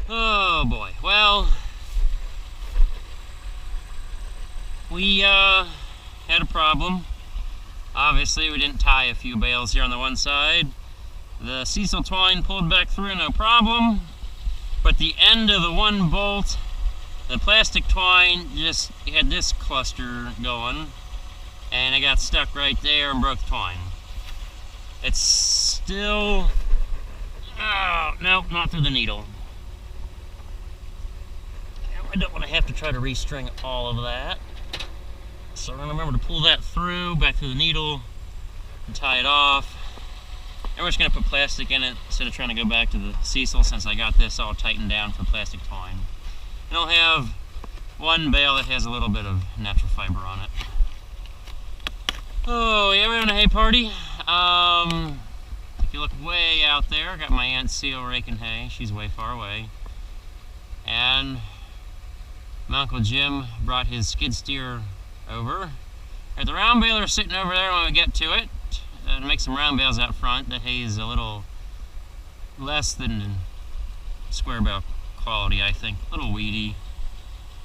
Oh boy, well, we had a problem. Obviously we didn't tie a few bales here on the one side. The sisal twine pulled back through, no problem, but the end of the one bolt, the plastic twine just had this cluster going, and it got stuck right there and broke the twine. It's still, oh, nope, not through the needle. I don't want to have to try to restring all of that. So we're going to remember to pull that through, back through the needle, and tie it off. And we're just going to put plastic in it instead of trying to go back to the sisal, since I got this all tightened down for plastic twine. And I'll have one bale that has a little bit of natural fiber on it. Oh yeah, we're having a hay party. If you look way out there, I got my Aunt Seal raking hay. She's way far away. And my Uncle Jim brought his skid steer over. Got the round baler sitting over there when we get to it. To make some round bales out front. The hay is a little less than square bale quality, I think. A little weedy.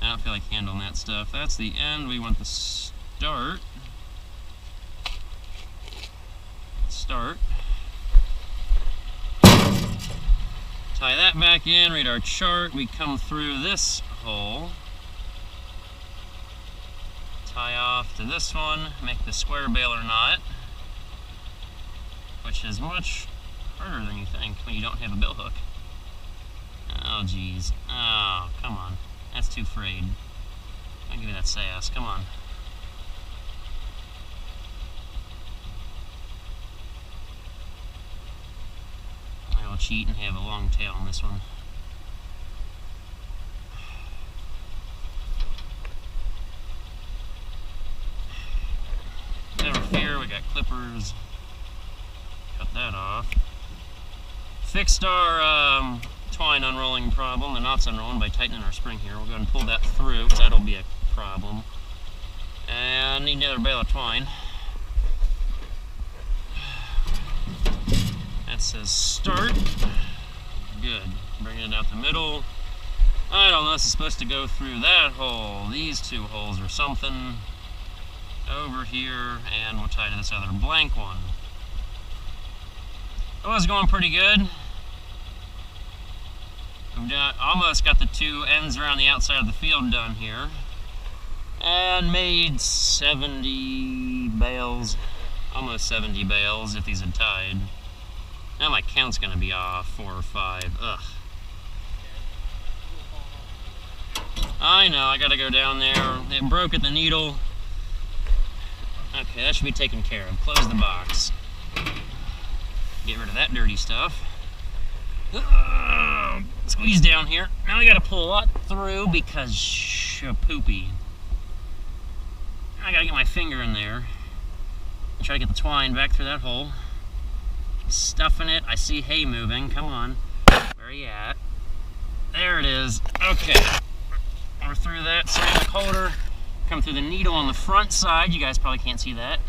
I don't feel like handling that stuff. That's the end. We want the start. Tie that back in, read our chart. We come through this hole. Tie off to this one, make the square baler knot, which is much harder than you think when you don't have a bill hook. Oh geez. Oh, come on. That's too frayed. I'll give you that sass. Come on. I will cheat and have a long tail on this one. Never fear, we got clippers. Cut that off. Fixed our twine unrolling problem. The knot's unrolling by tightening our spring here. We'll go ahead and pull that through, because that'll be a problem. And need another bale of twine. That says start. Good. Bring it out the middle. I don't know, this is supposed to go through that hole, these two holes or something. Over here, and we'll tie to this other blank one. It was going pretty good. We've almost got the two ends around the outside of the field done here. And made 70 bales, almost 70 bales if these had tied. Now my count's gonna be off, 4 or 5, ugh. I know, I gotta go down there. It broke at the needle. Okay, that should be taken care of. Close the box. Get rid of that dirty stuff. Squeeze down here. Now I gotta pull a lot through because poopy. I gotta get my finger in there and try to get the twine back through that hole. Stuffing it. I see hay moving. Come on. Where are you at? There it is. Okay. We're through that ceramic holder. Come through the needle on the front side. You guys probably can't see that.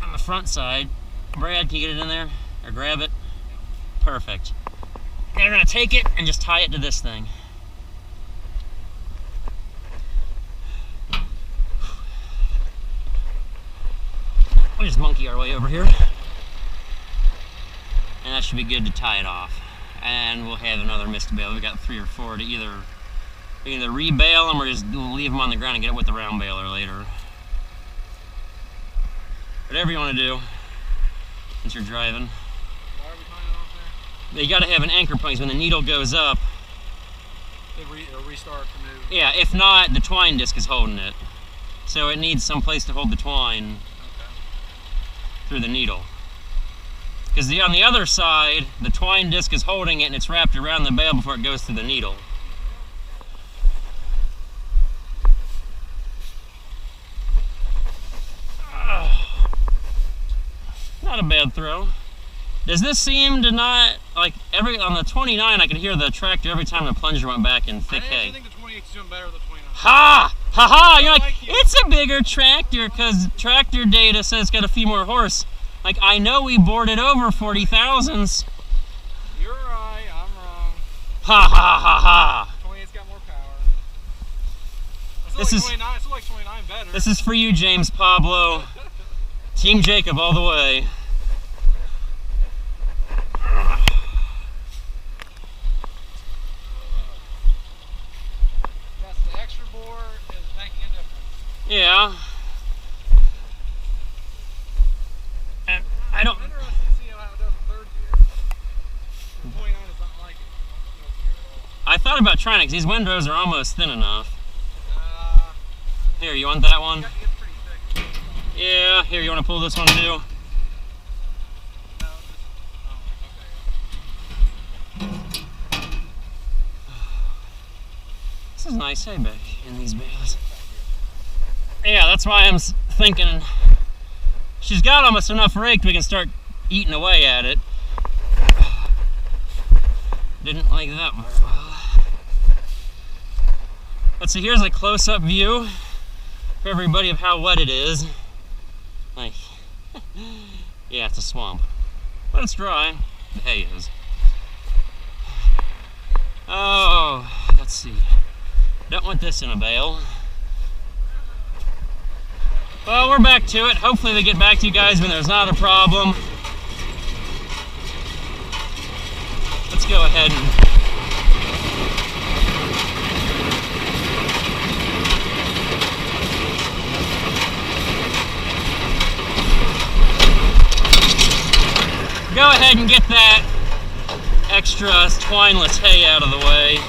On the front side. Brad, can you get it in there? Or grab it? Perfect. And we're going to take it and just tie it to this thing. We'll just monkey our way over here. And that should be good to tie it off. And we'll have another mist bale. We've got 3 or 4 to either re-bale them or just leave them on the ground and get it with the round baler later. Whatever you want to do, since you're driving. Why are we tying it off there? You got to have an anchor point. When the needle goes up, It'll restart to move. Yeah, if not, the twine disc is holding it. So it needs some place to hold the twine through the needle. Because on the other side, the twine disc is holding it and it's wrapped around the bale before it goes through the needle. Not a bad throw. Does this seem to not, like, on the 29 I could hear the tractor every time the plunger went back in thick hay. I think the 28's doing better than the 29. Ha! Ha ha! You're like, you. It's a bigger tractor because tractor data says it's got a few more horse. Like, I know we boarded over 40,000s. You're right, I'm wrong. Ha ha ha ha! 28's got more power. This is 29. It's like 29 better. This is for you, James Pablo. Team Jacob all the way. Yes, the extra bore is making a difference. Yeah. And I don't. I'm interested to see how it does in third gear. The 29 is not like it in third gear at all. I thought about trying it because these windrows are almost thin enough. Here, you want that one? It's pretty thick. Yeah, here, you want to pull this one too? No, okay. This is nice hay back in these bales. Yeah, that's why I'm thinking she's got almost enough raked we can start eating away at it. Didn't like that very well. Let's see, here's a close-up view for everybody of how wet it is. Like, yeah, it's a swamp, but it's dry. The hay is. Oh, let's see. Don't want this in a bale. Well, we're back to it. Hopefully they get back to you guys when there's not a problem. Let's go ahead and get that extra twineless hay out of the way.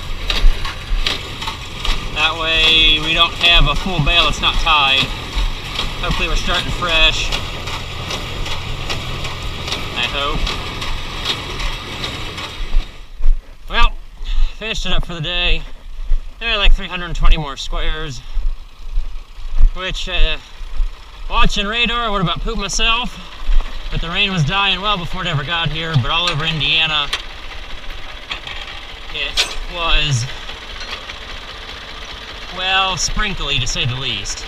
That way we don't have a full bale that's not tied. Hopefully we're starting fresh. I hope. Well, finished it up for the day. There are like 320 more squares. Which, watching radar, I would about pooped myself. But the rain was dying well before it ever got here. But all over Indiana, it was, well, sprinkly to say the least.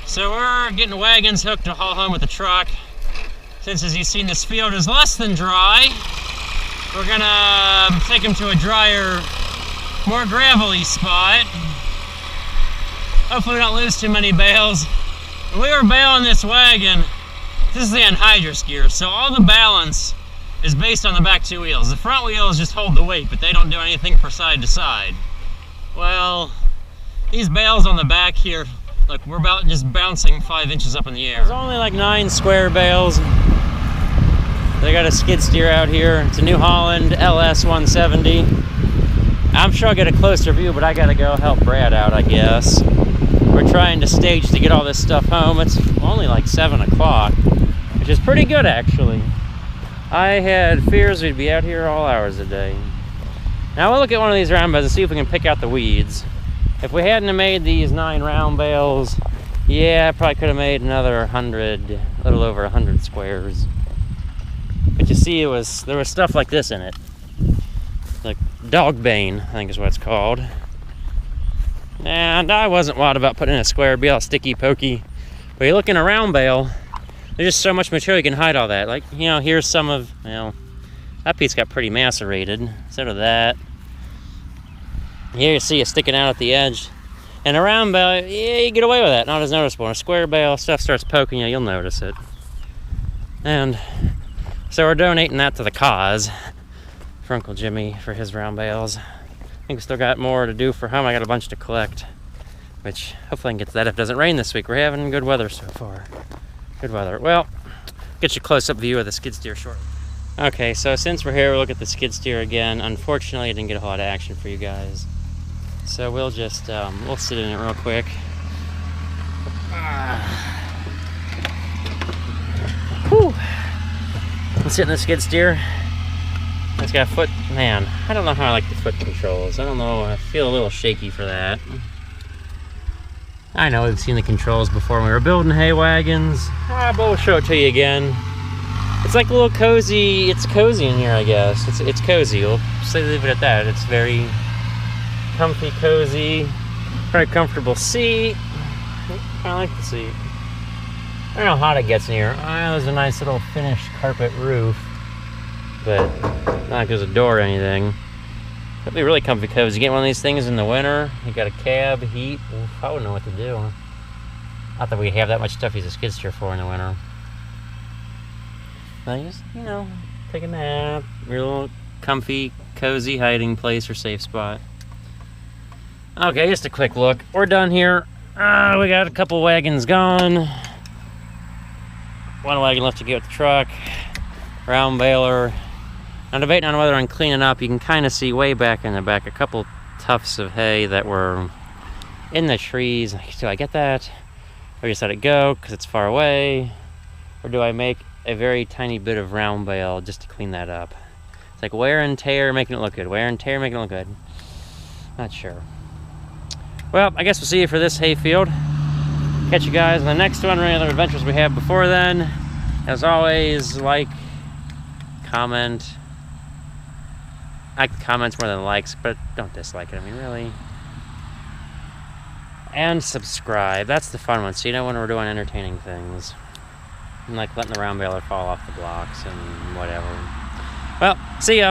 So we're getting the wagons hooked to haul home with the truck. Since, as you've seen, this field is less than dry, we're gonna take them to a drier, more gravelly spot. Hopefully we don't lose too many bales. When we were baling this wagon, this is the anhydrous gear, so all the balance is based on the back two wheels. The front wheels just hold the weight, but they don't do anything from side to side. Well, these bales on the back here, look, we're about just bouncing 5 inches up in the air. There's only like 9 square bales. They got a skid steer out here. It's a New Holland LS 170. I'm sure I'll get a closer view, but I gotta go help Brad out, I guess. We're trying to stage to get all this stuff home. It's only like 7 o'clock, which is pretty good actually. I had fears we'd be out here all hours a day. Now we'll look at one of these round bales and see if we can pick out the weeds. If we hadn't have made these 9 round bales, yeah, I probably could have made another 100, a little over 100 squares. But you see, there was stuff like this in it. Like dog bane, I think is what it's called. And I wasn't wild about putting in a square bale, sticky, pokey. But you look in a round bale, there's just so much material you can hide all that. Like, you know, here's some of, you know, that piece got pretty macerated. Instead of that. Here you see it sticking out at the edge. And a round bale, yeah, you get away with that, not as noticeable. In a square bale, stuff starts poking you, you'll notice it. And so we're donating that to the cause for Uncle Jimmy for his round bales. I think we still got more to do for him. I got a bunch to collect, which hopefully I can get to that if it doesn't rain this week. We're having good weather so far. Good weather. Well, get you a close-up view of the skid steer shortly. Okay, so since we're here, we'll look at the skid steer again. Unfortunately, I didn't get a whole lot of action for you guys. So we'll just, we'll sit in it real quick. Whew. Let's sit in the skid steer. It's got foot, man, I don't know how I like the foot controls. I don't know, I feel a little shaky for that. I know we've seen the controls before when we were building hay wagons, but we'll show it to you again. It's like a little cozy, it's cozy in here, I guess. It's cozy, we'll just leave it at that. It's very comfy, cozy, very comfortable seat. I like the seat. I don't know how hot it gets in here. There's a nice little finished carpet roof, but not like there's a door or anything. It'll be really comfy cozy. You get one of these things in the winter, you got a cab, heat. Oof, I wouldn't know what to do. Not that we have that much stuff to use a skid steer for in the winter. I just, you know, take a nap, your little comfy, cozy hiding place or safe spot. Okay, just a quick look. We're done here. We got a couple wagons gone. One wagon left to get with the truck. Round baler. I'm debating on whether I'm cleaning up. You can kind of see way back in the back a couple tufts of hay that were in the trees. Do I get that? Or just let it go because it's far away? Or do I make a very tiny bit of round bale just to clean that up? It's like wear and tear making it look good. Wear and tear making it look good. Not sure. Well, I guess we'll see you for this hay field. Catch you guys in the next one or any other adventures we have before then. As always, like, comment. I like the comments more than likes, but don't dislike it. I mean, really. And subscribe. That's the fun one. So you know when we're doing entertaining things. And like letting the round baler fall off the blocks and whatever. Well, see ya.